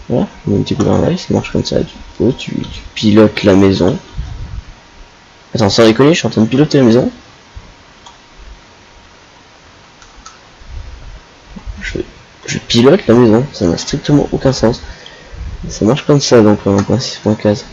Voilà, on met un petit coup dans l'œil, ça marche comme ça, tu pilotes la maison. Attends, sans déconner, je suis en train de piloter la maison. Je pilote la maison, ça n'a strictement aucun sens. Ça marche comme ça donc en 6.15.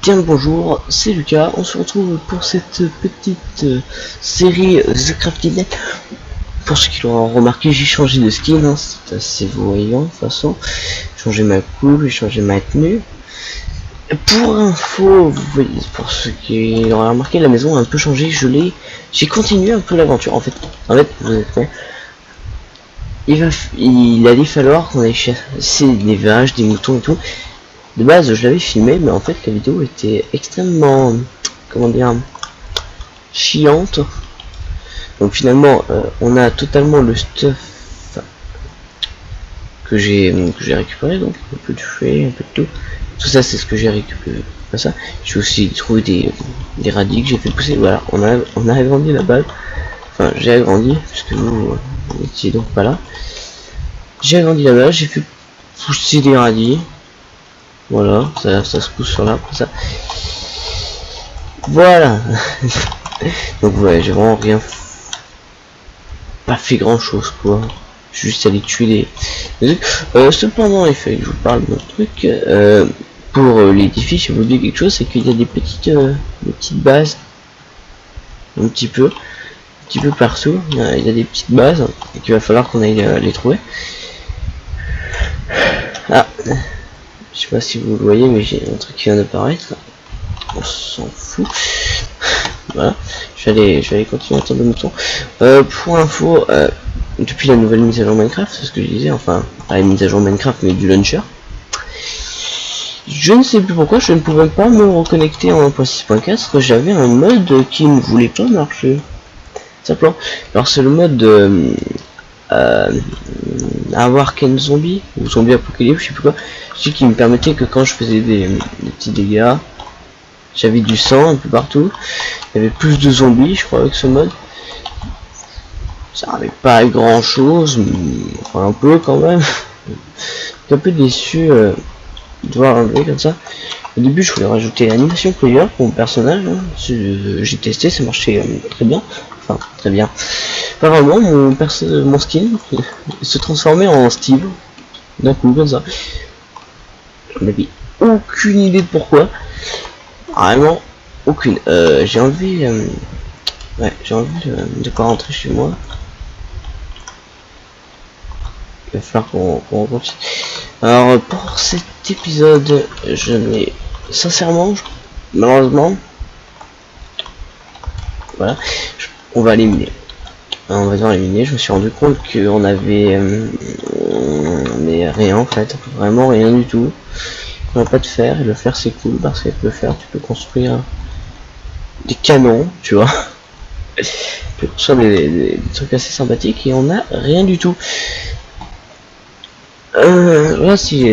Bien le bonjour, c'est Lucas, on se retrouve pour cette petite série The Crafty Deck. Pour ceux qui l'auront remarqué, j'ai changé de skin, hein, c'est assez voyant de toute façon. J'ai changé ma coupe, j'ai changé ma tenue. Pour info, vous voyez, pour ceux qui l'auront remarqué, la maison a un peu changé, j'ai continué un peu l'aventure. En fait, vous êtes prêts, il allait falloir qu'on aille chasser des vaches, des moutons et tout. De base, je l'avais filmé, mais en fait, la vidéo était extrêmement, comment dire, chiante. Donc finalement, on a totalement le stuff que j'ai récupéré, donc un peu de fouet, un peu de tout. Tout ça, c'est ce que j'ai récupéré. Pas ça. J'ai aussi trouvé des radis que j'ai fait pousser. Voilà, on a agrandi la balle. Enfin, j'ai agrandi, puisque nous, on n'était donc pas là. J'ai agrandi la balle, j'ai fait pousser des radis. Voilà, ça se pousse sur l'arbre comme ça. Voilà. Donc ouais, j'ai vraiment pas fait grand chose quoi. Juste aller tuer les trucs. Cependant, il fallait que je vous parle d'un truc. Pour les défis, j'ai oublié quelque chose, c'est qu'il y a des petites bases. Un petit peu partout. Il y a des petites bases et qu'il va falloir qu'on aille les trouver. Ah. Je sais pas si vous le voyez, mais j'ai un truc qui vient d'apparaître. On s'en fout. Voilà. Je vais aller continuer à attendre le mouton. Pour info, depuis la nouvelle mise à jour Minecraft, c'est ce que je disais, enfin, pas une mise à jour Minecraft, mais du launcher. Je ne sais plus pourquoi je ne pouvais pas me reconnecter en 1.6.4. J'avais un mode qui ne voulait pas marcher. Simplement. Alors c'est le mode avoir Ken Zombie ou Zombie Apocalypse, je sais plus quoi, qui me permettait que quand je faisais des petits dégâts, j'avais du sang un peu partout, il y avait plus de zombies je crois avec ce mode. Ça n'avait pas grand chose, mais enfin un peu quand même. un peu déçu de voir enlever comme ça. Au début je voulais rajouter l'animation player pour mon personnage, hein. J'ai testé, ça marchait très bien. Enfin très bien. Pas vraiment, mon skin se transformait en Steve d'un coup comme ça. Je n'avais aucune idée de pourquoi. Vraiment aucune. J'ai envie de pas rentrer chez moi. Il va falloir qu'on continue. Alors pour cet épisode, je n'ai sincèrement, malheureusement, voilà, on va éliminer. On va dire éliminer. Je me suis rendu compte qu'on avait mais rien en fait, vraiment rien du tout. On n'a pas de fer, et le fer c'est cool parce qu'avec le fer tu peux construire des canons, tu vois. Tu peux construire des trucs assez sympathiques et on a rien du tout. Là si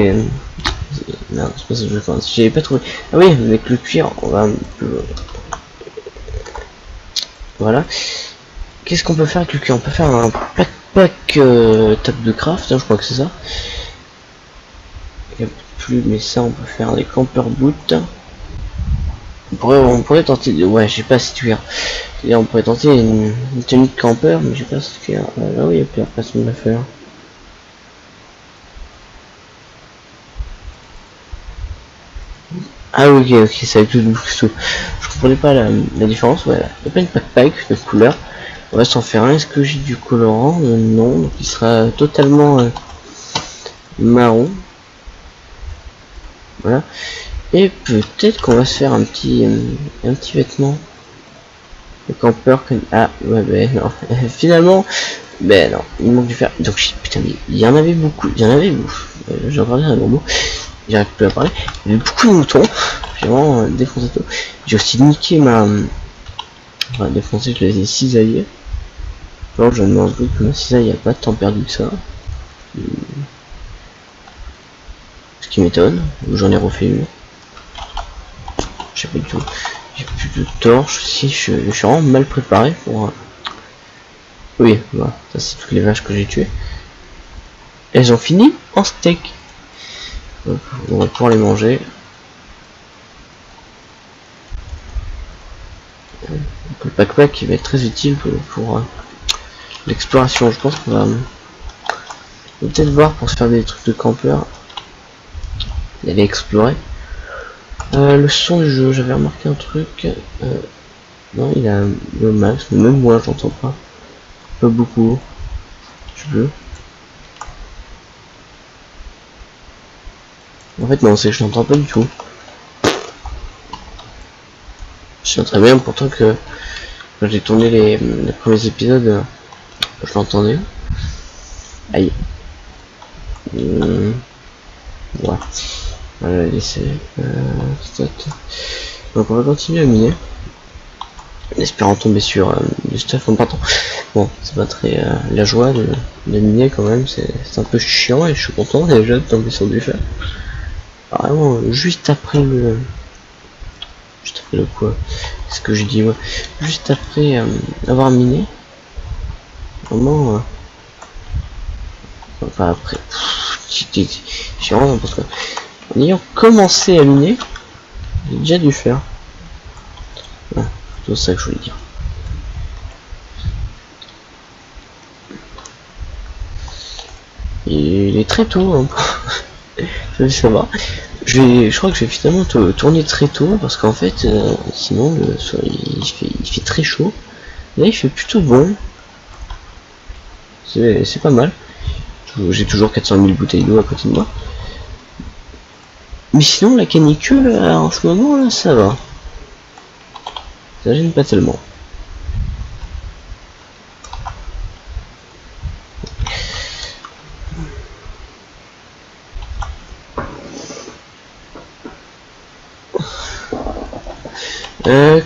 non, c'est pas ça que je pense. J'avais pas trouvé. Ah oui, avec le cuir, on va un peu. Voilà. Qu'est-ce qu'on peut faire avec le cuir? On peut faire un pack table de craft, hein, je crois que c'est ça. Il n'y a plus, mais ça on peut faire des camper boots. On pourrait tenter de... Ouais, j'ai pas si cuir. On pourrait tenter une tenue de campeur, mais j'ai pas si cuir. Là oui, il y a plus la façon de la faire. Ah ok, ça va être tout. Je comprenais pas la différence. Voilà, il y a pas une pack de couleur. On va s'en faire un. Est-ce que j'ai du colorant? Non, donc il sera totalement marron. Voilà. Et peut-être qu'on va se faire un petit vêtement. Le campeur que... Ah ouais ben non. Finalement, ben non, il manque du fer. Donc putain mais il y en avait beaucoup, il y en avait j'ai regardé un gros mot, j'arrive plus à parler. Il y avait beaucoup de moutons, j'ai vraiment défoncé tout. J'ai aussi niqué ma... Enfin défoncé, je les ai cisaillés. Alors je me demande que ma cisaille a pas tant perdu que ça. Ce qui m'étonne, j'en ai refait une. Je sais pas du tout. J'ai plus de torches, si je suis vraiment mal préparé pour... Oui, voilà, ça c'est toutes les vaches que j'ai tuées. Elles ont fini en steak. Donc, on va pouvoir les manger. Donc, le pack qui va être très utile pour l'exploration. Je pense qu'on va peut-être voir pour se faire des trucs de campeur. D'aller explorer. Le son du jeu, j'avais remarqué un truc. Non, il a le max, mais même moi j'entends pas. Pas beaucoup. Je veux. En fait non, c'est que je n'entends pas du tout. Je sais très bien pourtant que quand j'ai tourné les premiers épisodes, je l'entendais. Aïe. Ouais. On va laisser. Donc on va continuer à miner. En espérant tomber sur du stuff en partant. Bon, c'est pas très la joie de miner quand même, c'est un peu chiant et je suis content déjà de tomber sur du fer. Vraiment, juste après le quoi, ce que je dis, ouais. Juste après avoir miné, vraiment, enfin après, j'ai vraiment n'importe quoi. En ayant commencé à miner, j'ai déjà dû faire. Ouais, c'est ça que je voulais dire. Et il est très tôt, hein. Ça va. Je crois que je vais finalement tourner très tôt parce qu'en fait, sinon il fait très chaud. Là, il fait plutôt bon. C'est pas mal. J'ai toujours 400 000 bouteilles d'eau à côté de moi. Mais sinon, la canicule, en ce moment, là, ça va. Ça gêne pas tellement.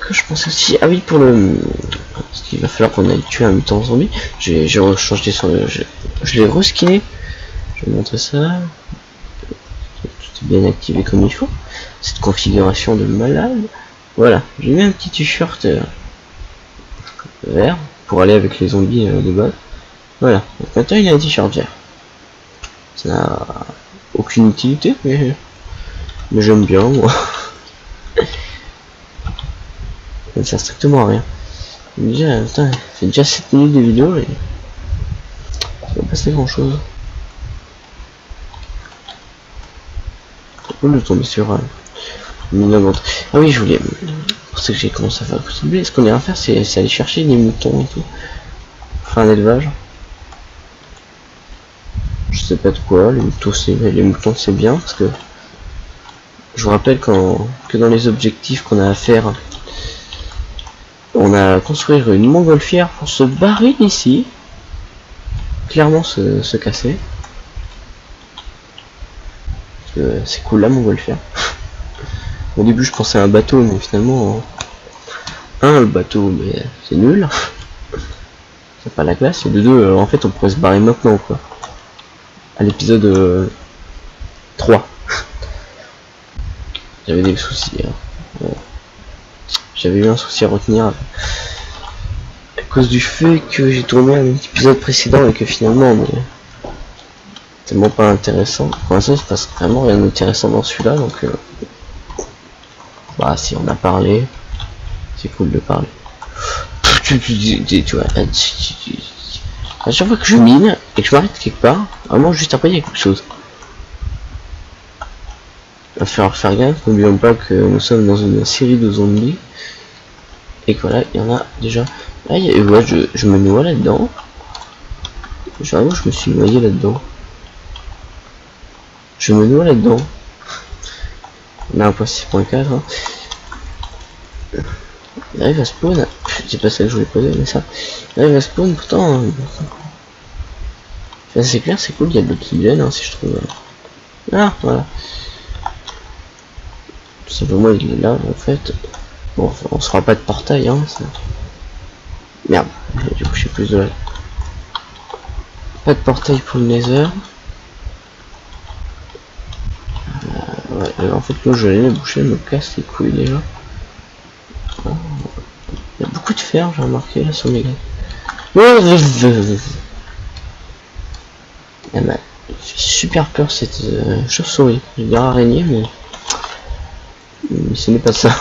Que je pense aussi, ah oui, pour le, parce qu'il va falloir qu'on aille tuer un mutant zombie. J'ai rechangé sur le, je l'ai reskiné. Je vais montrer ça. Tout est bien activé comme il faut. Cette configuration de malade. Voilà, j'ai mis un petit t-shirt vert pour aller avec les zombies de base. Voilà, donc maintenant il a un t-shirt vert. Ça n'a aucune utilité, mais j'aime bien moi. Ça ne sert strictement à rien. Déjà, putain, c'est déjà 7 minutes de vidéo et ça va passer grand chose. C'est cool de tomber sur une augmente. Ah oui, je voulais. Pour ça que j'ai commencé à faire le blé. Ce qu'on est à faire, c'est aller chercher des moutons et tout. Faire un élevage. Je sais pas de quoi, les moutons c'est bien parce que je vous rappelle que dans les objectifs qu'on a à faire, on a construire une montgolfière pour se barrer d'ici, clairement se casser. C'est cool la montgolfière. Au début je pensais à un bateau, mais finalement, le bateau, mais c'est nul. C'est pas la classe. Et de deux, en fait on pourrait se barrer maintenant quoi. À l'épisode 3. J'avais des soucis. Hein. J'avais eu un souci à retenir à cause du fait que j'ai tourné un épisode précédent et que finalement tellement pas intéressant. Pour l'instant il se passe vraiment rien d'intéressant dans celui-là, donc bah si on a parlé, c'est cool de parler. Tu vois, à chaque fois que je mine et que je m'arrête quelque part, vraiment juste après il y a quelque chose. Il va falloir faire gaffe, n'oublions pas que nous sommes dans une série de zombies. Et que voilà, il y en a déjà. Là, ouais, je me noie là-dedans. J'avoue, je me suis noyé là-dedans. Je me noie là-dedans. On a un point 6.4. Hein. Il arrive à spawn. C'est pas ça que je voulais poser, mais ça. Il arrive à spawn, pourtant. Enfin, c'est clair, c'est cool, il y a de l'obsidienne, hein, si je trouve. Ah, voilà. Tout simplement, il est là, en fait. Bon, enfin, on se fera pas de portail, hein. Ça... Merde, du coup, je sais plus de. Pas de portail pour le Nether. Ouais, en fait, là, je l'ai bouché, elle me casse les couilles déjà. Il y a beaucoup de fer, j'ai remarqué là sur mes gars. Elle m'a fait super peur cette chauve-souris. Je vais dire araignée, mais ce n'est pas ça.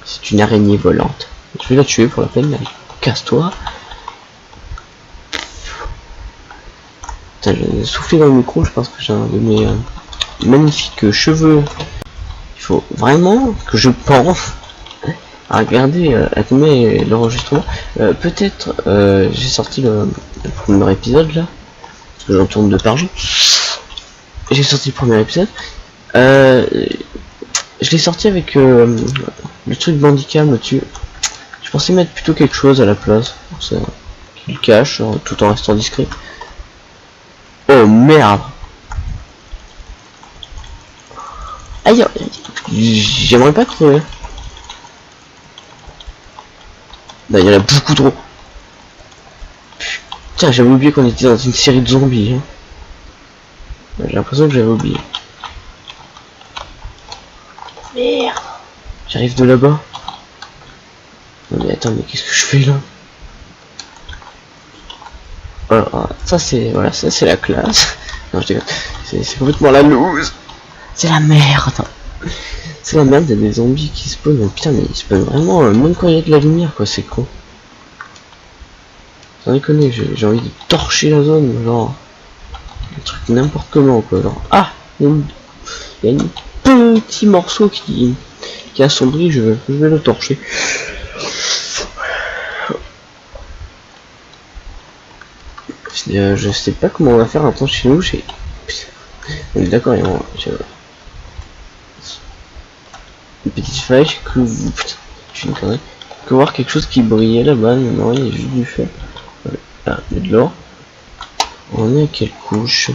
C'est une araignée volante. Je vais la tuer pour la peine. Casse-toi. J'ai soufflé dans le micro, je pense que j'ai un de mes magnifiques cheveux. Il faut vraiment que je pense à regarder à combien l'enregistrement. Peut-être j'ai sorti le premier épisode là, parce que j'en tourne 2 par jour. J'ai sorti le premier épisode. Je l'ai sorti avec le truc Bandicam au-dessus. Je pensais mettre plutôt quelque chose à la place, pour ça qu'il cache tout en restant discret. Oh merde! Aïe, j'aimerais pas crever. Bah, il y en a beaucoup trop. Putain, j'avais oublié qu'on était dans une série de zombies. Hein. J'ai l'impression que j'avais oublié. Merde! J'arrive de là-bas. Non mais attends, mais qu'est-ce que je fais là? Voilà, ça c'est voilà, ça c'est la classe. Non, je déconne. C'est complètement la loose. C'est la merde. C'est la merde, il y a des zombies qui spawnent. Putain, mais ils spawnent vraiment même quand il y a de la lumière, quoi. C'est con. Sans déconner, j'ai envie de torcher la zone, genre un truc n'importe comment, quoi. Genre, ah, il y a un petit morceau qui assombrit, je vais le torcher. Je sais pas comment on va faire un temps chez nous. On est d'accord, il y a une petite flèche que vous. Putain, je suis une connerie. Que voir quelque chose qui brillait là-bas, mais non, il y a juste du feu. Ah, il y a de l'or. On est à quelle couche?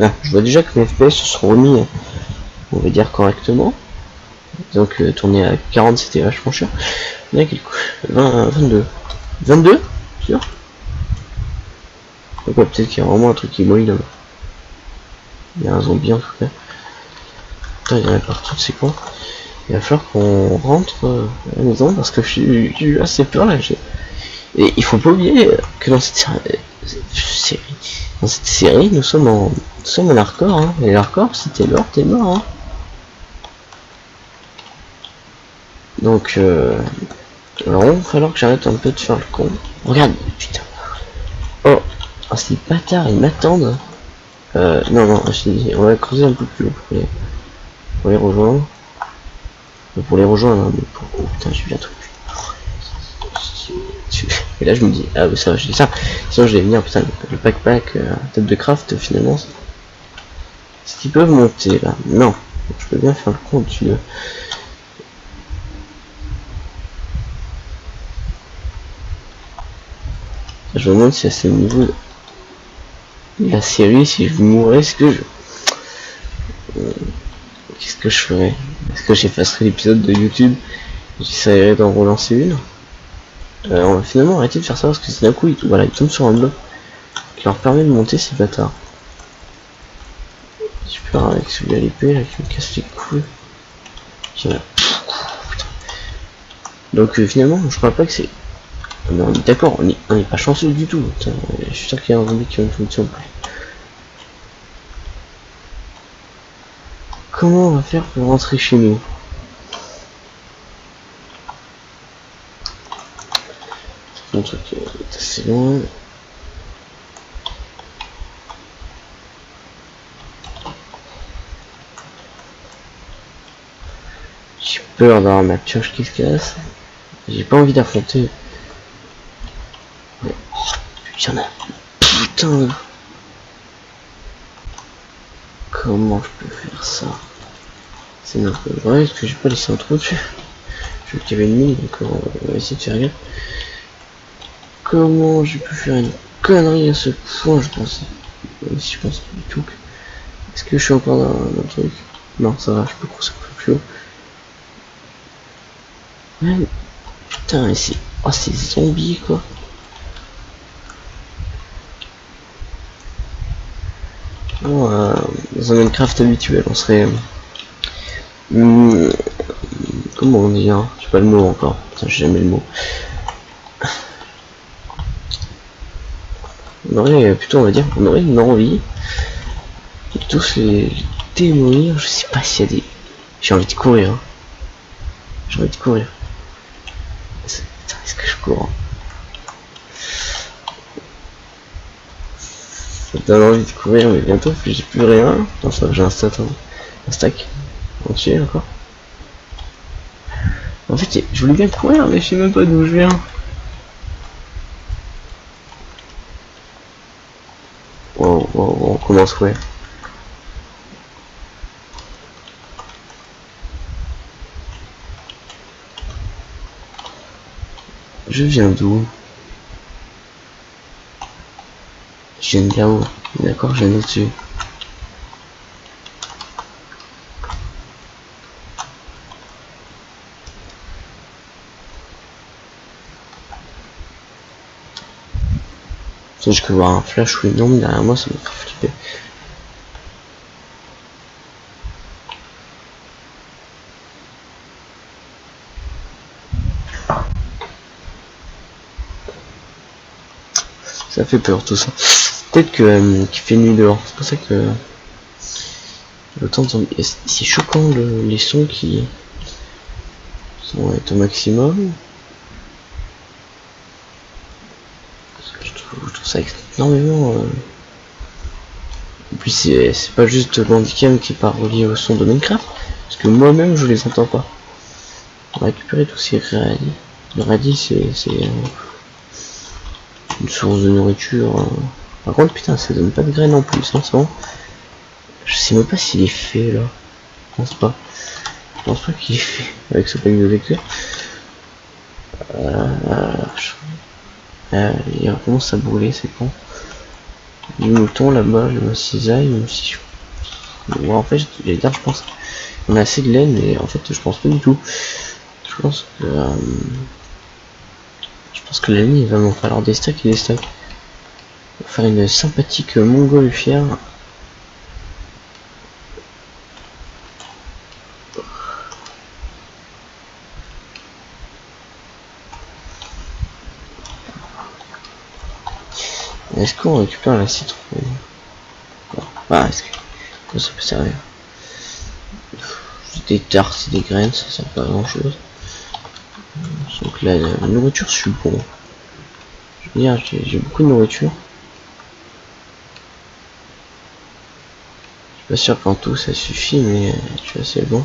Ah, je vois déjà que mes FPS se sont remis, on va dire correctement. Donc tourner à 40 c'était vachement cher. On est à quelle couche? 22. 22? Sûr? Donc, ouais, peut-être qu'il y a vraiment un truc qui brille là-bas. Il y a un zombie en tout cas. Putain, il y en a partout, c'est quoi? Il va falloir qu'on rentre à la maison parce que j'ai eu assez peur là. Et il faut pas oublier que dans cette série, nous sommes en hardcore, hein. Et l'hardcore, si t'es mort, t'es mort, hein. Donc, alors il va falloir que j'arrête un peu de faire le con. Regarde, putain. Oh, ces bâtards, ils m'attendent. Non, on va creuser un peu plus haut pour les rejoindre. Pour les rejoindre, hein, mais pour... Oh putain, j'ai vu un truc. Et là je me dis, ah oui ça va, je dis ça. Sinon je vais venir, putain, le backpack, table de craft, finalement. Est-ce qu'ils peuvent monter là? Non. Je peux bien faire le con au-dessus de... Je me demande si à ce niveau de la série, si je mourrais, est-ce que je... Qu'est-ce que je ferais? Est-ce que j'effacerais l'épisode de YouTube? J'essaierai d'en relancer une. On va finalement arrêter de faire ça parce que c'est d'un coup, voilà, ils tombent sur un bloc qui leur permet de monter ces bâtards. Super avec celui à l'épée là qui me casse les couilles. Donc finalement, je crois pas que c'est... Mais on est d'accord, on est pas chanceux du tout. Putain, je suis sûr qu'il y a un zombie qui va me foncer en plus. Comment on va faire pour rentrer chez nous? Mon truc est assez loin. J'ai peur d'avoir ma pioche qui se casse. J'ai pas envie d'affronter. Oh, putain, putain. Comment je peux faire ça? C'est n'importe quoi. Est-ce que j'ai pas laissé un trou dessus? J'ai vu qu'il y avait une mine, donc on va essayer de faire gaffe. Comment j'ai pu faire une connerie à ce point, je pense. Même si je pense pas du tout que... Est-ce que je suis encore dans le truc? Non, ça va, je peux courir un peu plus haut. Ouais, putain, mais c'est... Oh, c'est zombies, quoi. Bon, dans un Minecraft habituel, on serait... comment on dit, hein? J'ai pas le mot encore. Putain, j'ai jamais le mot. On aurait, plutôt, on va dire, on aurait une envie de tous les démolir. Je sais pas s'il y a des... J'ai envie de courir, hein. J'ai envie de courir. Putain, est-ce que je cours, hein? Ça donne envie de courir, mais bientôt, j'ai plus rien. Non, ça, j'ai un stack entier encore. En fait, je voulais bien courir, mais je sais même pas d'où je viens. Wow, on commence, ouais. Je viens d'où? Je viens de là-haut. D'accord, je viens dessus. Si je peux voir un flash ou une ombre derrière moi, ça me fait flipper. Ça fait peur tout ça. Peut-être que qu'il fait nuit dehors. C'est pour ça que le temps de zombie. C'est choquant les sons qui sont au maximum. Je trouve ça énormément. Et puis c'est pas juste l'handicap qui est pas relié au son de Minecraft, parce que moi-même je les entends pas. On va récupérer tous ces radis. Le radis c'est une source de nourriture. Par contre putain ça donne pas de graines en plus, hein, c'est bon. Je sais même pas s'il est fait là. Je pense pas qu'il est fait avec ce pack de lecture. Il commence à brûler, c'est con. Du mouton là-bas, je me cisaille, même si je... Bon, en fait, j'allais dire, je pense qu'on a assez de laine, mais en fait, je pense pas du tout. Je pense que la laine, il va m'en falloir des stacks et des stacks. On va faire une sympathique montgolfière. Est-ce qu'on récupère la citrouille? Ah, est-ce que ça peut servir? Des tartes et des graines, ça sert pas à grand chose. Donc la nourriture, je suis bon. Je veux dire, j'ai beaucoup de nourriture. Je suis pas sûr qu'en tout ça suffit, mais je suis assez bon.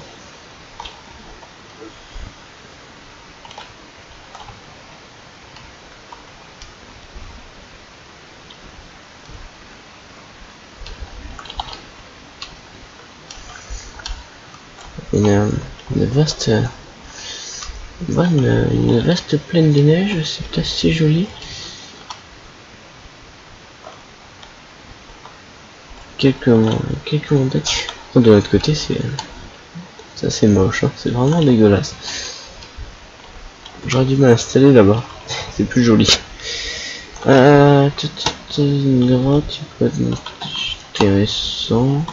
Une vaste plaine de neige, c'est assez joli. Quelques montagnes. De l'autre côté, c'est moche, hein. C'est vraiment dégueulasse. J'aurais dû m'installer là-bas, c'est plus joli. Une grotte, il peut être intéressant.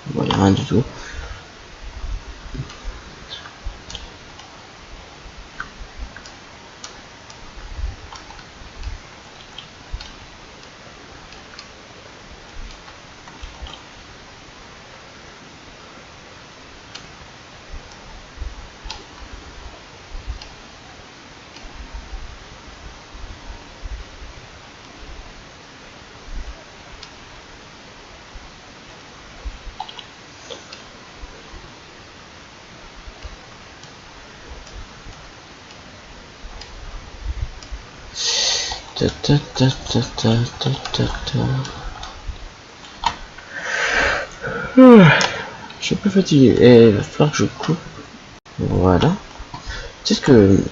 Bon, y a rien du tout. Je suis un peu fatigué. Et il va falloir que je coupe. Voilà. Peut-être que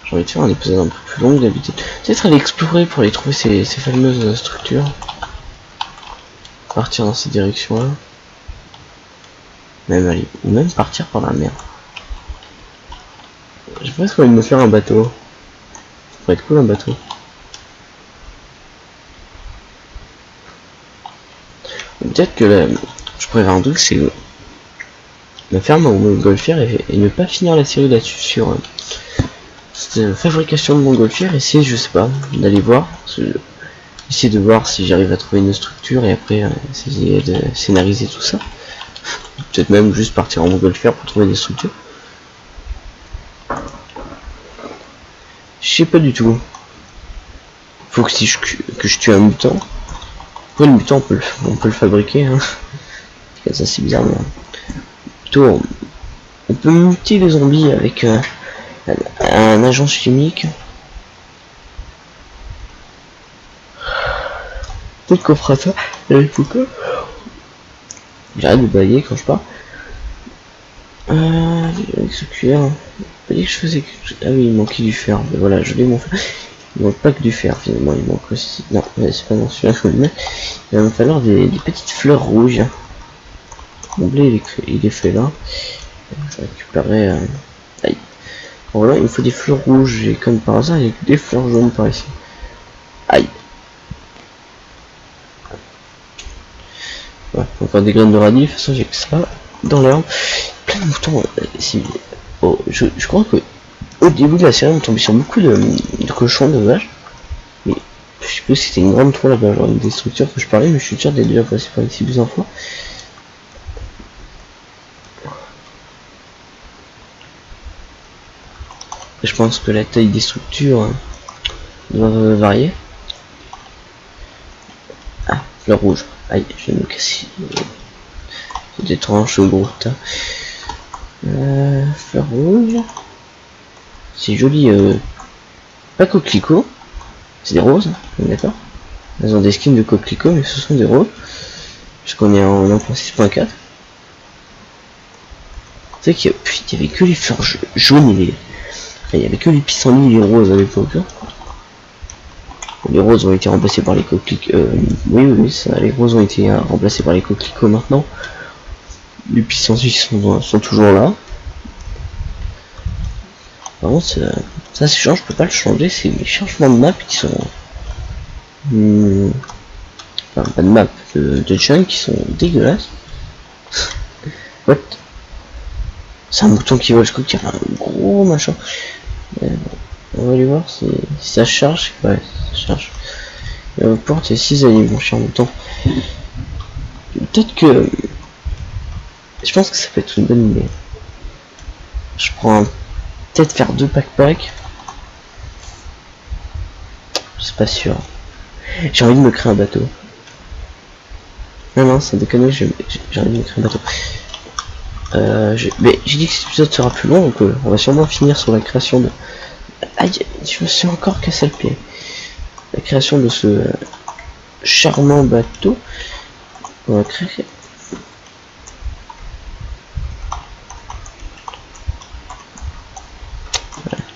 j'ai envie de faire un épisode un peu plus long que d'habitude. Peut-être aller explorer pour aller trouver ces fameuses structures. Partir dans cette direction-là. Même aller. Ou même partir par la mer. J'ai presque envie de me faire un bateau. Ça pourrait être cool un bateau. Peut-être que là, je pourrais faire un truc, c'est me faire mon montgolfière et ne pas finir la série là-dessus sur cette fabrication de montgolfière. Essayer, je sais pas, d'aller voir, essayer de voir si j'arrive à trouver une structure et après essayer de scénariser tout ça. Peut-être même juste partir en montgolfière pour trouver des structures. Je sais pas du tout. Faut que si je tue un mutant. Le mutant on peut le fabriquer, hein. Ça c'est bizarre, mais plutôt on peut muter les zombies avec un agent chimique. Peut-être qu'on fera ça avec Foucault. J'arrête de bailler quand je pars. Avec ce cuir. Pas dit que je faisais quelque chose. Ah oui, il manquait du fer. Mais voilà, je l'ai mon fer. Il manque pas que du fer finalement, il manque aussi. Non, c'est pas dans celui-là que je vais le mettre. Il va me falloir des petites fleurs rouges. Mon blé il est fait là. Je récupérerai. Aïe. Bon, voilà, il me faut des fleurs rouges et comme par hasard il y a que des fleurs jaunes par ici. Aïe. Ouais, encore des graines de radis, de toute façon j'ai que ça dans l'herbe. Plein de moutons. Oh, je crois que au début de la série on tombait sur beaucoup de cochons, de vaches. Mais je sais plus si c'était une grande tour là-bas, genre une des structures que je parlais, mais je suis sûr d'être déjà passé par ici plusieurs fois. Et je pense que la taille des structures doit varier. Ah, fleur rouge. Aïe, je vais me casser. C'est des tranches au gros tas. Fleur rouge. C'est joli. Pas coquelicot. C'est des roses, d'accord. Elles ont des skins de coquelicot, mais ce sont des roses. Puisqu'on est en 1.6.4. Tu sais qu'il y avait que les fleurs jaunes et les... Enfin, il y avait que les pissenlits et les roses à l'époque. Les roses ont été remplacées par les coquelicots. Oui, ça, les roses ont été remplacées par les coquelicots maintenant. Les pissenlits sont toujours là. Par contre, ça c'est chiant, je peux pas le changer, c'est les changements de map qui sont... Enfin, pas de map, de chunk qui sont dégueulasses. What? C'est un bouton qui vole, je crois qu'il y a un gros machin. On va aller voir si ça charge. Ouais, ça charge. Et au porte, il y a 6 alliés, mon cher mouton. Peut-être que... Je pense que ça peut être une bonne idée. Je prends peut-être faire 2 backpacks. C'est pas sûr. J'ai envie de me créer un bateau. Non, ça déconne, j'ai envie de me créer un bateau. Mais j'ai dit que cet épisode sera plus long, donc on va sûrement finir sur la création de... Aïe, je me suis encore cassé le pied. La création de ce charmant bateau. On va créer...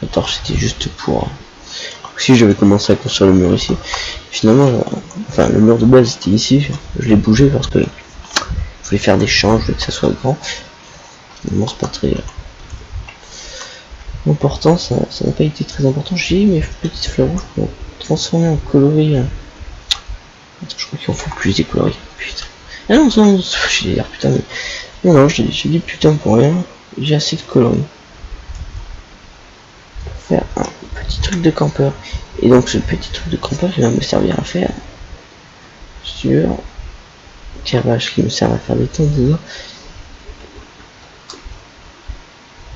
La torche c'était juste pour... Si j'avais commencé à construire le mur ici. Finalement, enfin le mur de base était ici. Je l'ai bougé parce que je voulais faire des champs, je voulais que ça soit grand. Finalement c'est pas très important, ça n'a pas été très important. J'ai mes petites fleurs rouges pour transformer en coloris. Attends, je crois qu'il en faut plus des coloris. Putain. Ah non, j'ai l'air putain mais... Non, j'ai dit putain pour rien. J'ai assez de coloris. Faire un petit truc de campeur. Et donc ce petit truc de campeur qui va me servir à faire sur cavage qui me sert à faire des tentes dedans.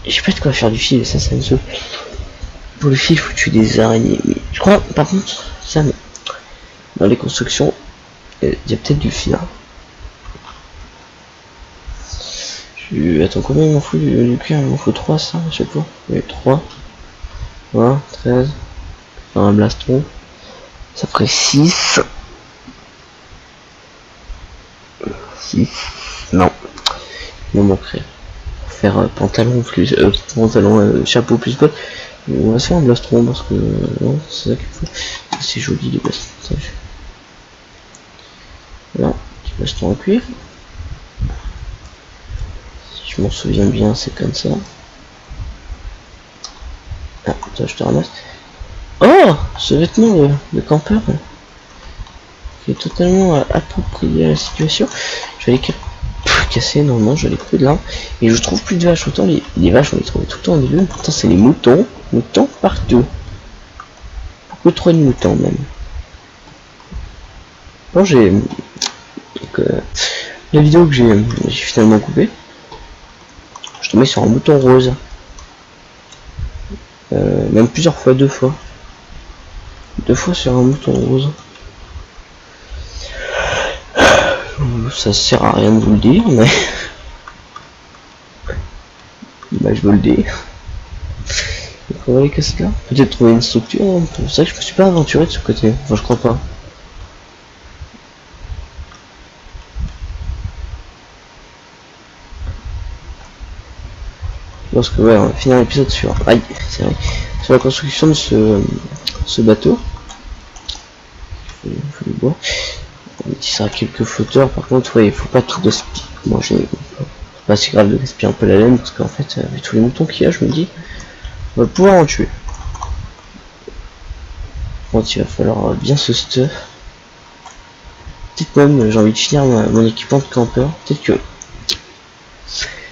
J'ai pas de quoi faire du fil et ça me saoule. Pour le fil, il faut tuer des araignées. Mais je crois, par contre, ça, dans les constructions, il y a peut-être du fil. Hein. Attends, combien il m'en faut du cuir? Il m'en faut 3, ça, à chaque fois. Oui, 3. Voilà, 13. Enfin, un blaston. Ça ferait 6. 6. Non. me manquerait. Faire pantalon plus chapeau plus bottes. On va se faire un blastron parce que non, c'est ça qu'il faut. C'est joli les bastones. Voilà, petit baston en cuir. Si je m'en souviens bien, c'est comme ça. Ah, toi je te ramasse. Oh, ce vêtement de campeur qui est totalement approprié à la situation. Je vais les casser, normalement je vais les couper de là. Et je trouve plus de vaches. Autant les vaches on les trouve tout le temps au début. Pourtant c'est les moutons. Moutons partout. Beaucoup trop de moutons même. Bon, j'ai la vidéo que j'ai finalement coupée. Je tombais sur un mouton rose. Même plusieurs fois, 2 fois. 2 fois sur un mouton rose. Ça sert à rien de vous le dire, mais bah, je veux le dire. Donc on va les casser là. Peut-être trouver une structure. Hein. C'est vrai que je me suis pas aventuré de ce côté. Enfin, je crois pas. Parce que ouais, on va finir l'épisode sur. Aïe, c'est vrai. Sur la construction de ce bateau. Il faut le boire. On utilisera quelques flotteurs. Par contre, ouais, il faut pas tout gaspiller. Moi, j'ai pas si grave de gaspiller un peu la laine parce qu'en fait, avec tous les moutons qu'il y a, je me dis, on va pouvoir en tuer. Bon, il va falloir bien se stuff. Peut-être même, j'ai envie de finir mon équipement de campeur. Peut-être que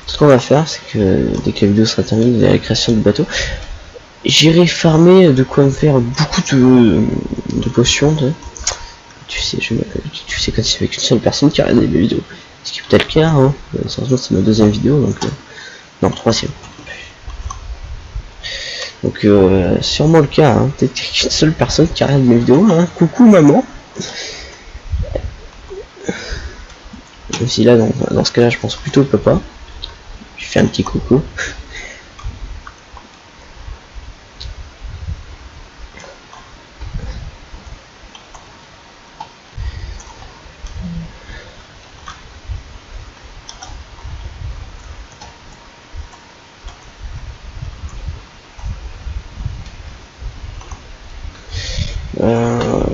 ce qu'on va faire, c'est que dès que la vidéo sera terminée de la création du bateau, j'irai farmer de quoi me faire beaucoup de potions. Tu sais, tu sais quand c'est avec une seule personne qui regarde les vidéos. Ce qui est peut-être le cas, hein. Sérieusement, c'est ma 2e vidéo, donc non, 3e. Donc sûrement le cas, hein. Peut-être qu'une seule personne qui regarde mes vidéos, hein. Coucou maman. Même si là, dans ce cas-là, je pense plutôt au papa. Je fais un petit coucou.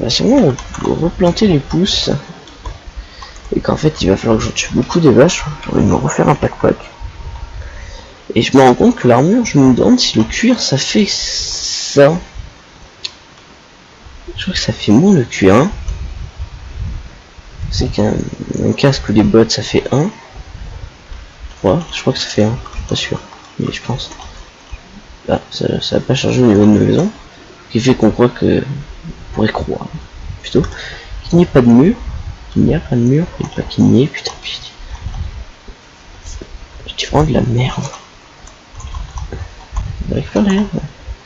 Sûrement replanter les pousses et qu'en fait il va falloir que j'en tue beaucoup des vaches. J'ai envie de me refaire un pack et je me rends compte que l'armure, je me demande si le cuir ça fait ça. Je crois que ça fait moins le cuir, hein. C'est qu'un casque ou des bottes ça fait 1. Ouais, je crois que ça fait 1, je suis pas sûr, mais je pense. Là, ça va pas changer au niveau de ma maison, qui fait qu'on croit que on pourrait croire plutôt qu'il n'y ait pas de mur, qu'il n'y a pas de mur, et pas qu'il n'y ait, putain, je dis vraiment de la merde.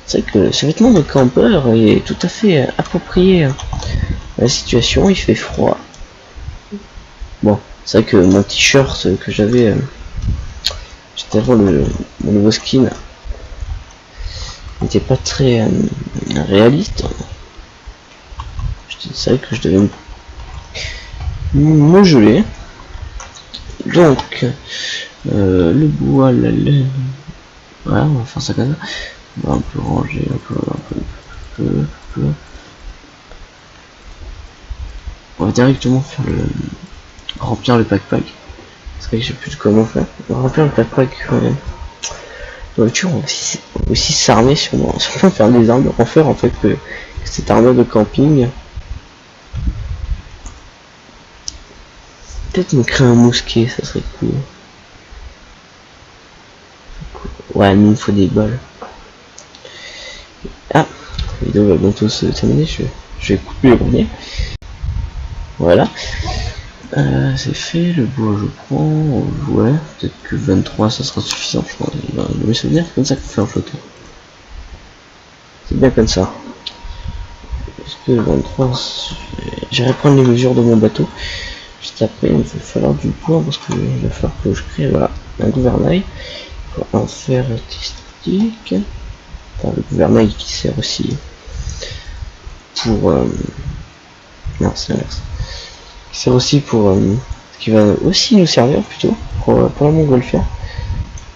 C'est vrai que ce vêtement de campeur est tout à fait approprié à la situation. Il fait froid. Bon, c'est vrai que mon t-shirt que j'avais juste avant mon nouveau skin n'était pas très réaliste. C'est vrai que je devais me geler. Donc le bois, la laine, voilà, on va faire ça comme ça. On va un peu ranger, un peu. On va directement faire remplir le pack. C'est vrai que j'ai plus de comment faire. On va remplir le pack. Dans le on va aussi s'armer sûrement faire des armes, en faire en fait que cette armure de camping. Peut-être me créer un mousquet, ça serait cool. Ouais, nous il faut des balles. Ah, la vidéo va bientôt se terminer, je vais couper les greniers. Voilà. C'est fait, le bois je prends, ouais, peut-être que 23 ça sera suffisant, je pense. Dans mes souvenirs, c'est comme ça qu'on fait un flotteur. C'est bien comme ça. Est-ce que 23, j'irai prendre les mesures de mon bateau. Juste après, il va falloir du bois parce que il va falloir que je crée, voilà, un gouvernail pour en faire artistique. Enfin, le gouvernail qui sert aussi pour non, c'est l'inverse. Qui sert aussi pour qui va aussi nous servir plutôt pour la montgolfière.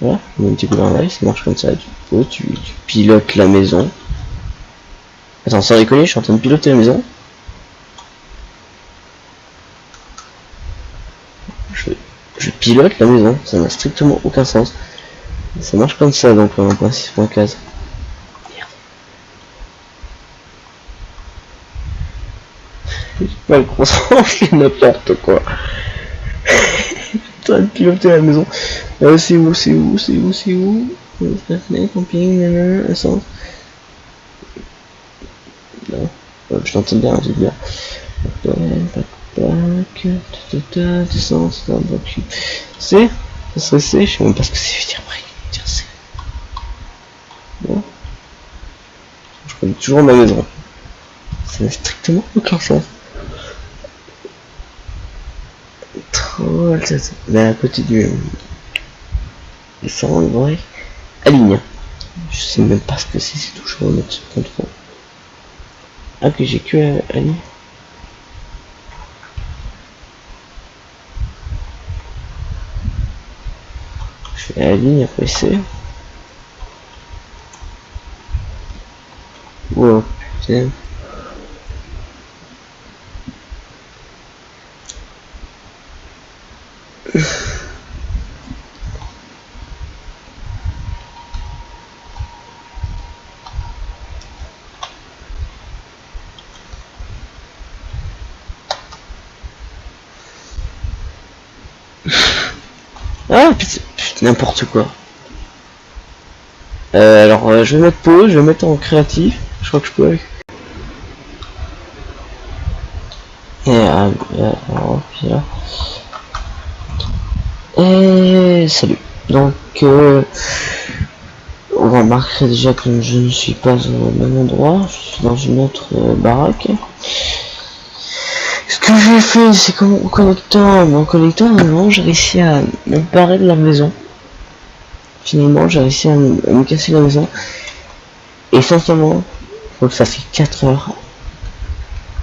Voilà, on met un petit coup d'un ça marche comme ça, tu pilotes la maison. Attends, sans déconner, je suis en train de piloter la maison. Je pilote la maison, ça n'a strictement aucun sens. Ça marche comme ça donc en 6.15. Merde. J'ai pas le croissant, je fais n'importe quoi. Putain de piloter la maison. C'est où camping, nanana, essence. Non, je t'entends bien, j'ai bien. Essence, c'est ça serait C, je sais même pas ce que c'est, je vais dire après. Dire C. Bon. Je connais toujours ma maison. Ça n'a strictement aucun sens. Trop tête. Mais à côté du sang, vrai. Aligne. Je sais même pas ce que c'est tout, je vais remettre ce contrôle. Ah que j'ai que aligne. Je fais la ligne après C. Wow, putain. Ah putain, n'importe quoi. Alors je vais mettre pause, je vais mettre en créatif. Je crois que je peux. Et alors, puis là. Et salut. Donc on remarquerait déjà que je ne suis pas au même endroit, je suis dans une autre baraque. Ce que j'ai fait, c'est que mon connecteur, normalement j'ai réussi à me barrer de la maison. Finalement j'ai réussi à me casser la maison. Et sincèrement, donc ça fait 4 heures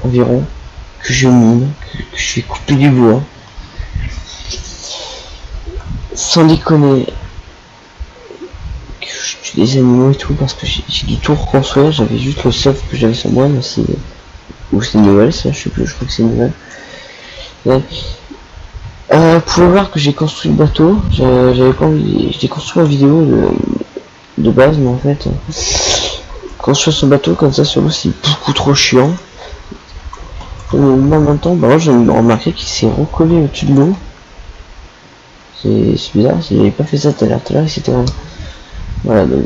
environ que je mine, que je vais couper du bois. Sans déconner, que je tue des animaux et tout parce que j'ai du tout reconstruire, j'avais juste le soft que j'avais sur moi, mais c'est... Ou c'est Noël, ça, je sais plus, je crois que c'est Noël. Ouais. Vous pouvez voir que j'ai construit le bateau, j'avais pas envie, j'ai construit la vidéo de base, mais en fait, construire ce bateau comme ça sur l'eau, c'est beaucoup trop chiant. Mais en même temps, bah, j'ai remarqué qu'il s'est recollé au-dessus de l'eau. C'est bizarre, j'avais pas fait ça tout à l'heure, c'était vraiment... Voilà, donc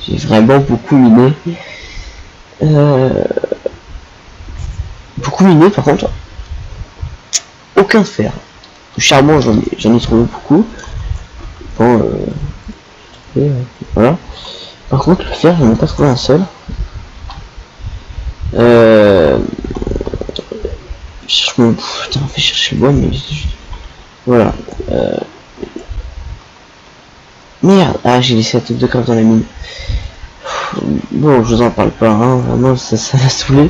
j'ai vraiment beaucoup miné. Beaucoup miné par contre. Aucun fer. Le charbon j'en ai trouvé beaucoup. Bon voilà. Par contre le fer j'en ai pas trouvé un seul. Putain, on fait chercher le bois mais voilà. Merde, ah j'ai laissé la tête de crabe dans la mine. Bon je vous en parle pas, hein, vraiment ça m'a saoulé.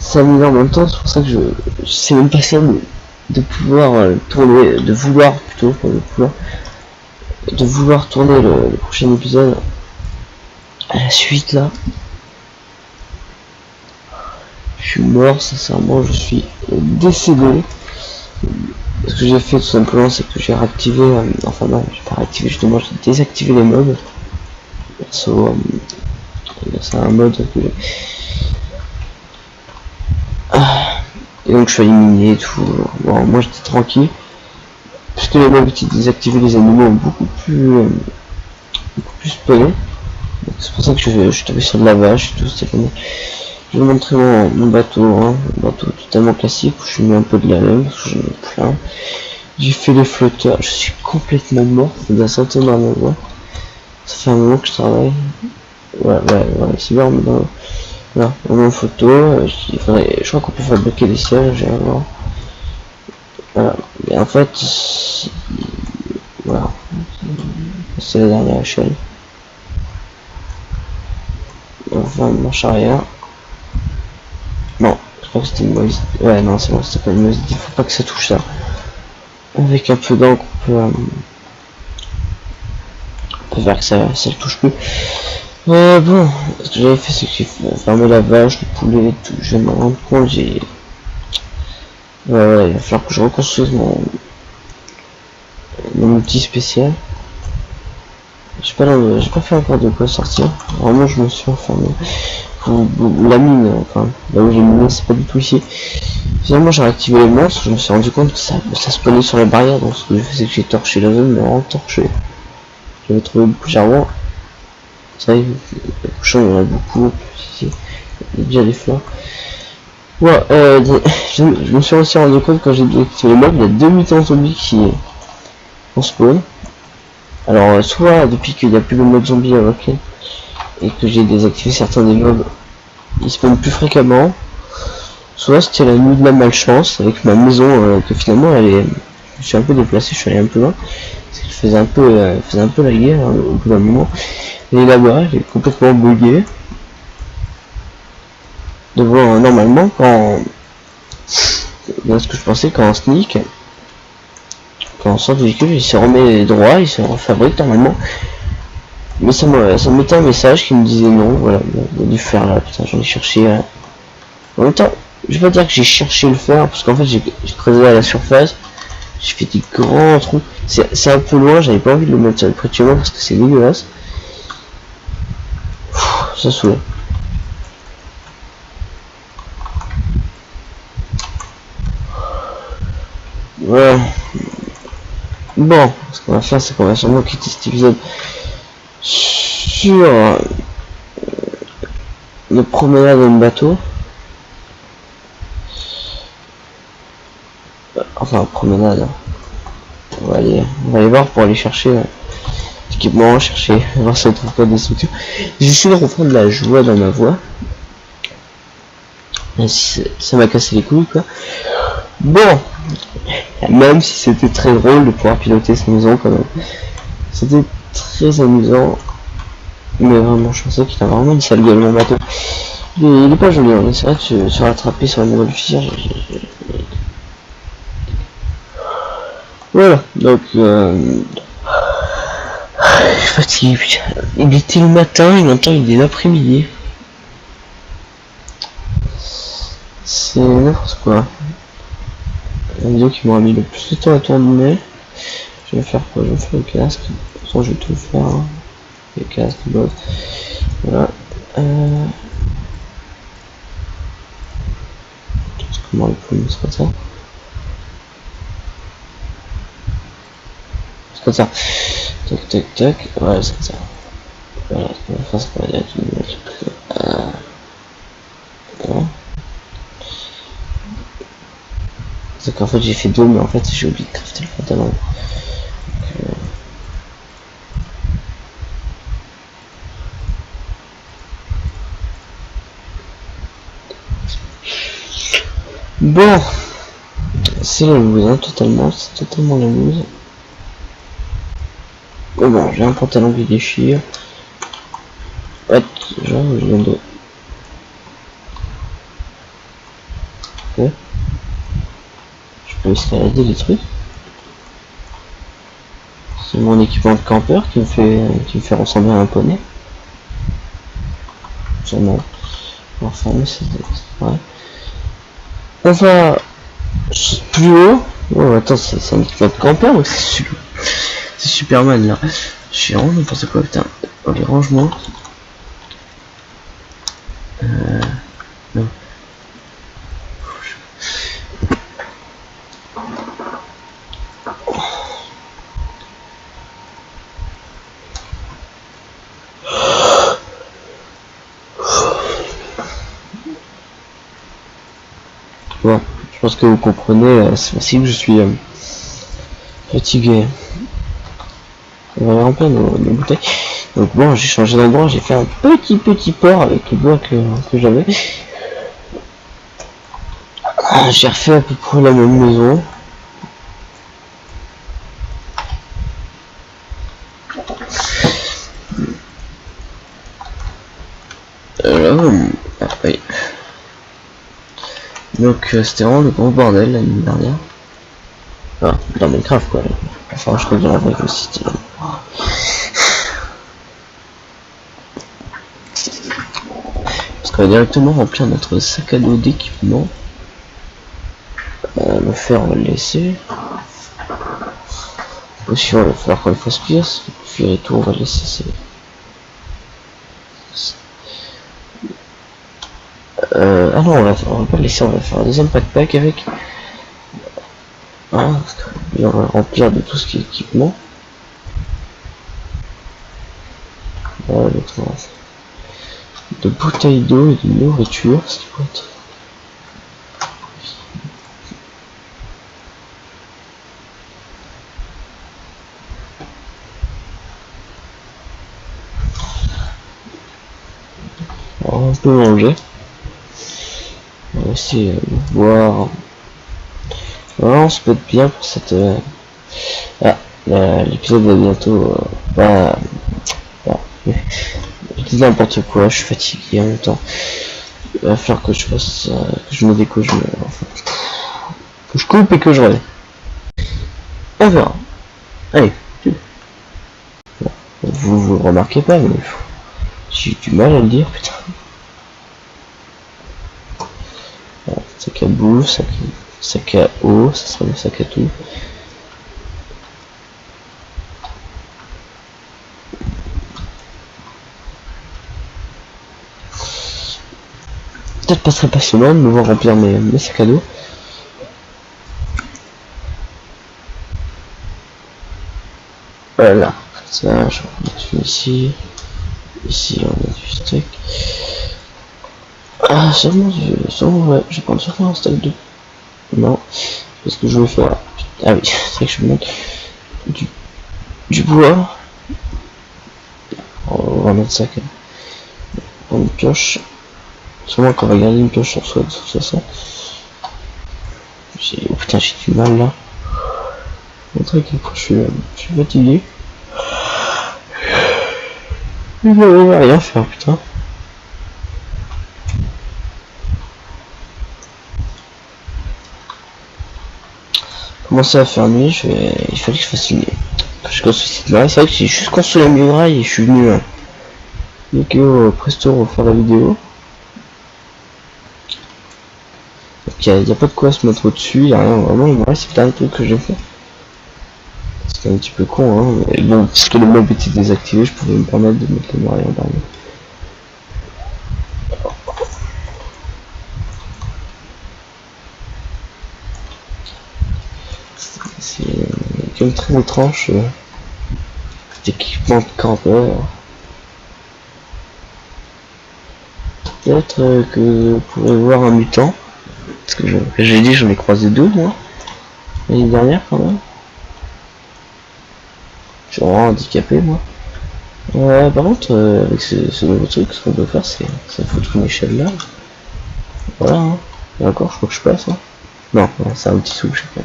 Ça m'a mis en même temps, c'est pour ça que je sais même pas ça de pouvoir tourner, de vouloir plutôt, pas de pouvoir, de vouloir tourner le prochain épisode à la suite là. Je suis mort, sincèrement, je suis décédé. Ce que j'ai fait tout simplement, c'est que j'ai réactivé, enfin non, j'ai pas réactivé, justement, j'ai désactivé les mobs. So, c'est un mode que et donc je suis éliminé et tout. Bon, moi j'étais tranquille. Puisque les mobs étaient désactivés, les animaux ont beaucoup plus spawné. C'est pour ça que je suis tombé sur de la vache et tout. Je vais vous montrer mon bateau, hein, un bateau totalement classique où je mets un peu de la laine, parce que j'en ai plein. J'ai fait les flotteurs, je suis complètement mort, ça doit sentir dans ma voix. Ça fait un moment que je travaille. Ouais, c'est bien, mais dans... Voilà, en photo, je crois qu'on peut fabriquer des sièges, j'ai voir. Voilà, et en fait, voilà, c'est la dernière échelle. Enfin, marche arrière. Non, je crois que c'était une mauvaise. Ouais, non, c'est bon, c'était pas une mauvaise idée, faut pas que ça touche ça. Avec un peu d'encre, on peut faire que ça le touche plus. Bon, ce que j'avais fait, c'est que j'ai fermé la vache, le poulet, tout. Je vais me rendre compte, j'ai... Ouais, il va falloir que je reconstruise mon outil spécial. J'ai pas fait encore de quoi sortir. Vraiment, je me suis enfermé. La mine, enfin, là où j'ai miné, c'est pas du tout ici. Finalement, j'ai réactivé les monstres. Je me suis rendu compte que ça spawnait sur la barrière. Donc, ce que j'ai fait, c'est que j'ai torché la zone, mais vraiment torché. J'avais trouvé beaucoup de charbon. Ça y est, les cochons, il y en a beaucoup. En plus, ici, il y a déjà des fleurs. Ouais, je me suis aussi rendu compte quand j'ai désactivé les mobs, il y a 2 mutants zombies qui on spawn. Alors, soit depuis qu'il n'y a plus le mode zombie à invoquer et que j'ai désactivé certains des mobs, ils spawnent plus fréquemment. Soit c'était la nuit de la malchance avec ma maison que finalement je suis un peu déplacé, je suis allé un peu loin. Parce qu'il faisait un peu la guerre au bout d'un moment. Et là-bas, j'ai complètement bugué. Devant normalement quand ce que je pensais quand on sneak, quand on sort du véhicule, il se remet droit, il se refabrique normalement. Mais ça me mettait un message qui me disait non, voilà, il a dû faire là, putain, j'en ai cherché. En même temps, je vais pas dire que j'ai cherché le fer, parce qu'en fait j'ai creusé à la surface, j'ai fait des grands trous. C'est un peu loin, j'avais pas envie de le mettre près de chez moi parce que c'est dégueulasse. Ça saoule. Ouais. Bon, ce qu'on va faire, c'est qu'on va sûrement quitter cet épisode sur une promenade en bateau. Enfin, promenade. On va aller voir pour aller chercher l'équipement, voir si on trouve pas des structures. J'essaie de reprendre la joie dans ma voix. Ça m'a cassé les couilles, quoi. Bon, même si c'était très drôle de pouvoir piloter cette maison quand même. C'était très amusant. Mais vraiment, je pensais qu'il a vraiment une sale gueule, mon bateau. Il est pas joli, hein. C'est vrai que se rattraper sur la nouvelle fichier. Voilà, donc je suis fatigué, putain. Il était le matin et maintenant il est l'après-midi. C'est n'importe quoi. La vidéo qui m'aura mis le plus de temps à tourner. Je vais faire quoi? Je vais faire le casque. De toute façon, je vais tout faire. Hein. Le casque, le boss. Voilà. Comment le plume, c'est pas ça. C'est comme ça. Tac, tac, tac. Voilà, c'est comme ça. Voilà, ce qu'on va faire, c'est qu'on va mettre voilà. C'est qu'en fait j'ai fait 2, mais en fait j'ai oublié de crafter le pantalon. Bon, c'est la loose, hein, totalement, c'est totalement la loose. Bon, j'ai un pantalon qui déchire. Ouais, genre, je viens de... Ouais. Je peux escalader les trucs. C'est mon équipement de campeur qui me fait ressembler à un poney. Sûrement. Enfin, mais c'est... Ouais. Enfin, plus haut. Oh, attends, c'est un équipement de campeur ou c'est Superman là. Je suis vraiment n'importe quoi, putain. Oh, les rangements. Non. Bon, je pense que vous comprenez, c'est facile que je suis fatigué. On va remplir nos bouteilles. Donc bon, j'ai changé d'endroit, j'ai fait un petit port avec les bois que j'avais. J'ai refait à peu près la même maison. Oui. Donc c'était vraiment le gros bordel la nuit dernière. Ah, dans Minecraft quoi. Enfin, je crois que dans la vraie aussi. Parce qu'on va directement remplir notre sac à dos d'équipement. Le fer, on va le laisser. Aussi, on va falloir qu'on le fasse cuire. Cuire et tout, on va le laisser. Ah non, on va pas le laisser, on va faire un deuxième pack avec. Ah, et on va remplir de tout ce qui est équipement. Voilà, de bouteilles d'eau et de nourriture, ce qui peut être. Alors, on peut manger. On va essayer de boire. Voilà, on se peut être bien pour cette. L'épisode va bientôt. Je dis n'importe quoi, je suis fatigué en même temps. Il va falloir que je fasse. Que je me découche. Enfin, que je coupe et que je revienne. On verra. Allez, bon, vous le remarquez pas, mais j'ai du mal à le dire, putain. Voilà, sac à bouffe, sac à eau, ça sera le sac à tout. Peut-être pas très passionnant de me voir remplir mes sacs à dos. Voilà, ça, je vais ici. Ici, on a du steak. Ah, seulement, ouais, je vais prendre sûrement un steak de. Non, parce que je vais faire. Ah oui, c'est vrai que je me montre du bois. On va mettre ça quand même. Une pioche. Sûrement qu'on va garder une pioche sur soi de toute façon. Oh putain, j'ai du mal là. Montrer à quel point je suis fatigué. Je vais rien faire, putain. Commencer à faire nuit, il fallait que je fasse une nuit. Quand je construis cette muraille, c'est vrai que j'ai juste construit la muraille et je suis venu au Presto refaire la vidéo. Il n'y a pas de quoi se mettre au-dessus, il n'y a rien vraiment. Ouais, c'est plein de trucs que j'ai fait. C'est un petit peu con, hein. Mais bon, puisque le mob était désactivé, je pouvais me permettre de mettre les murailles en dernier. C'est comme très étrange cet équipement de campeur. Peut-être que vous pourrez voir un mutant. Parce que j'ai dit, j'en ai croisé deux moi l'année dernière quand même. Je suis vraiment handicapé moi. Par contre avec ce nouveau truc, ce qu'on peut faire c'est foutre une échelle là. Voilà hein. Et encore je crois que je passe hein. Non, c'est un petit sou, je sais pas.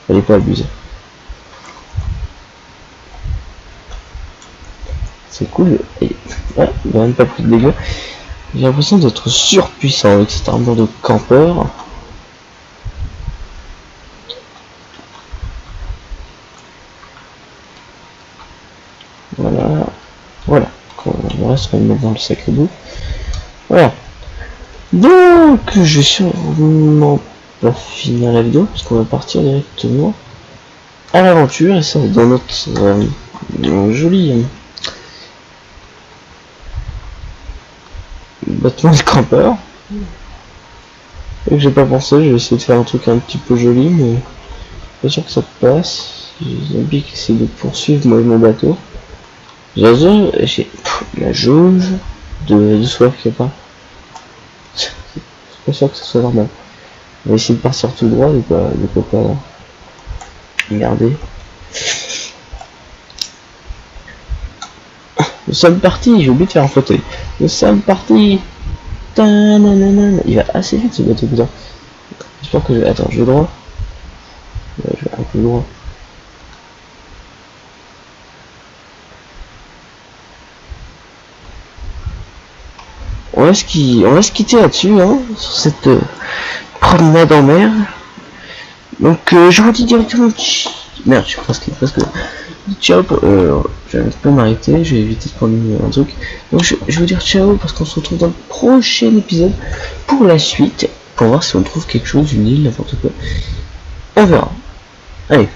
Fallait pas abuser. C'est cool. Et ouais, il n'a même pas pris de dégâts. J'ai l'impression d'être surpuissant avec cette armure de campeur. Voilà. Voilà. Le reste, on va le mettre dans le sac à dos. Voilà. Donc, je vais sûrement pas finir la vidéo, parce qu'on va partir directement à l'aventure, et ça dans notre joli bâtiment de campeur. Et que j'ai pas pensé, je vais essayer de faire un truc un petit peu joli, mais pas sûr que ça passe. J'ai envie qui essaie de poursuivre moi mon bateau. J'ai la jauge de soif qu'il n'y a pas. C'est pas sûr que ce soit normal. On va essayer de partir tout droit, de pas regarder. Nous sommes partis, j'ai oublié de faire un fauteuil. Nous sommes partis. Il va assez vite ce bateau, putain. J'espère que je vais. Attends, je vais droit. Ouais, je vais un peu droit. On va se quitter là-dessus, hein, sur cette promenade en mer. Donc je vous dis directement merde, je suis presque parce que ciao pour je vais pas m'arrêter, je vais éviter de prendre un truc. Donc je vais vous dire ciao parce qu'on se retrouve dans le prochain épisode pour la suite, pour voir si on trouve quelque chose, une île, n'importe quoi. On verra. Allez.